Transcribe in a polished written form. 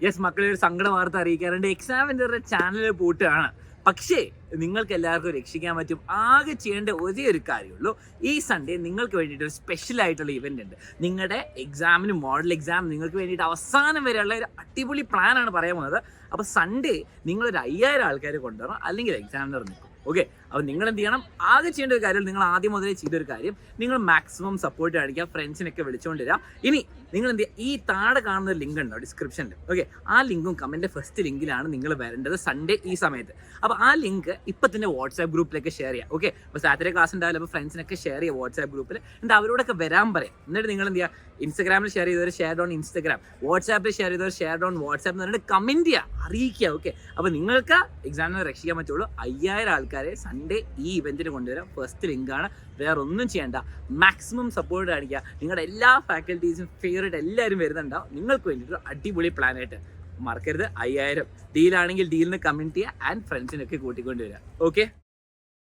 Yes മക്കളെ, ഒരു സങ്കട വാർത്ത അറിയിക്കാറുണ്ട്. എക്സാമിൻ്റെ ചാനൽ പൂട്ടുകയാണ്. പക്ഷേ നിങ്ങൾക്ക് എല്ലാവർക്കും രക്ഷിക്കാൻ പറ്റും. ആകെ ചെയ്യേണ്ട ഒരേ ഒരു കാര്യമുള്ളൂ. ഈ സൺഡേ നിങ്ങൾക്ക് വേണ്ടിയിട്ട് ഒരു സ്പെഷ്യൽ ആയിട്ടുള്ള ഇവൻ്റ് ഉണ്ട്. നിങ്ങളുടെ എക്സാമിന്, മോഡൽ എക്സാം നിങ്ങൾക്ക് വേണ്ടിയിട്ട് അവസാനം വരെയുള്ള ഒരു അടിപൊളി പ്ലാനാണ് പറയാൻ പോകുന്നത്. അപ്പോൾ സൺഡേ നിങ്ങളൊരു 5000 ആൾക്കാർ കൊണ്ടുവരണം, അല്ലെങ്കിൽ എക്സാമിനർ നിൽക്കും. ഓക്കെ, അപ്പോൾ നിങ്ങൾ എന്ത് ചെയ്യണം? ആകെ ചെയ്യേണ്ട ഒരു കാര്യം, നിങ്ങൾ ആദ്യം മുതലേ ചെയ്തൊരു കാര്യം, നിങ്ങൾ മാക്സിമം സപ്പോർട്ട് കാണിക്കുക, ഫ്രണ്ട്സിനൊക്കെ വിളിച്ചുകൊണ്ടിരിക്കുക. ഇനി നിങ്ങൾ എന്ത് ചെയ്യുക? ഈ താഴെ കാണുന്ന ഒരു ലിങ്ക് ഉണ്ടോ ഡിസ്ക്രിപ്ഷനിൽ? ഓക്കെ, ആ ലിങ്കും കമൻറ്റ് ഫസ്റ്റ് ലിങ്കിലാണ് നിങ്ങൾ വരേണ്ടത് സൺഡേ ഈ സമയത്ത്. അപ്പോൾ ആ ലിങ്ക് ഇപ്പം തന്നെ വാട്സാപ്പ് ഗ്രൂപ്പിലേക്ക് ഷെയർ ചെയ്യുക. ഓക്കെ, അപ്പോൾ സാറ്റർഡേ ക്ലാസ് ഉണ്ടാവില്ല, അപ്പോൾ ഫ്രണ്ട്സിനൊക്കെ ഷെയർ ചെയ്യുക വാട്സാപ്പ് ഗ്രൂപ്പിൽ. എന്നിട്ട് അവരോടൊക്കെ വരാൻ പറയാം. എന്നിട്ട് നിങ്ങൾ എന്ത് ചെയ്യുക? ഇൻസ്റ്റാഗ്രാമിൽ ഷെയർ ചെയ്തവർ ഷെയർ ഓൺ ഇൻസ്റ്റാഗ്രാം, വാട്സാപ്പിൽ ഷെയർ ചെയ്തവർ ഷെയർ ഓൺ വാട്സാപ്പ് എന്ന് പറഞ്ഞിട്ട് കമൻറ്റ് ചെയ്യുക, അറിയിക്കുക. ഓക്കെ, അപ്പോൾ നിങ്ങൾക്ക് എക്സാമിനെ രക്ഷിക്കാൻ പറ്റുള്ളൂ. 5000 ആൾക്കാരെ സൺഡേ ഈ ഇവൻറ്റിന് കൊണ്ടുവരാം. ഫസ്റ്റ് ലിങ്കാണ്, വേറെ ഒന്നും ചെയ്യേണ്ട. മാക്സിമം സപ്പോർട്ട് കാണിക്കുക. നിങ്ങളുടെ എല്ലാ ഫാക്കൽറ്റീസും ഫേവറേറ്റ് എല്ലാവരും വരുന്നുണ്ടാവും. നിങ്ങൾക്ക് വേണ്ടിയിട്ട് അടിപൊളി പ്ലാനായിട്ട്. മറക്കരുത്, 5000 ഡീലാണെങ്കിൽ ഡീലിന് കമൻറ്റ് ചെയ്യുക ആൻഡ് ഫ്രണ്ട്സിനൊക്കെ കൂട്ടിക്കൊണ്ടുവരിക. ഓക്കെ.